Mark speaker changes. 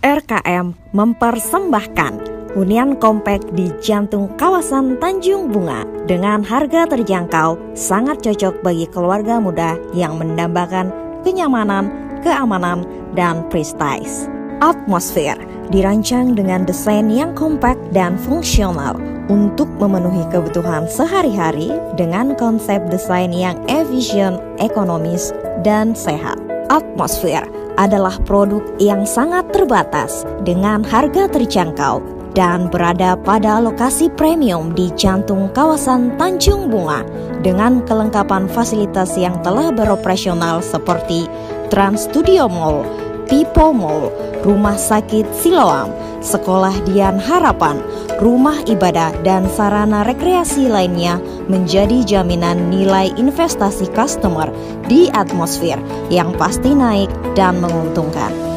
Speaker 1: RKM mempersembahkan hunian kompak di jantung kawasan Tanjung Bunga dengan harga terjangkau, sangat cocok bagi keluarga muda yang mendambakan kenyamanan, keamanan, dan prestige. Atmosfer dirancang dengan desain yang kompak dan fungsional untuk memenuhi kebutuhan sehari-hari dengan konsep desain yang efisien, ekonomis, dan sehat. Atmosfer adalah produk yang sangat terbatas dengan harga terjangkau dan berada pada lokasi premium di jantung kawasan Tanjung Bunga dengan kelengkapan fasilitas yang telah beroperasional seperti Trans Studio Mall, Pipo Mall, Rumah Sakit Siloam, Sekolah Dian Harapan, rumah ibadah, dan sarana rekreasi lainnya menjadi jaminan nilai investasi customer di Atmosfer yang pasti naik dan menguntungkan.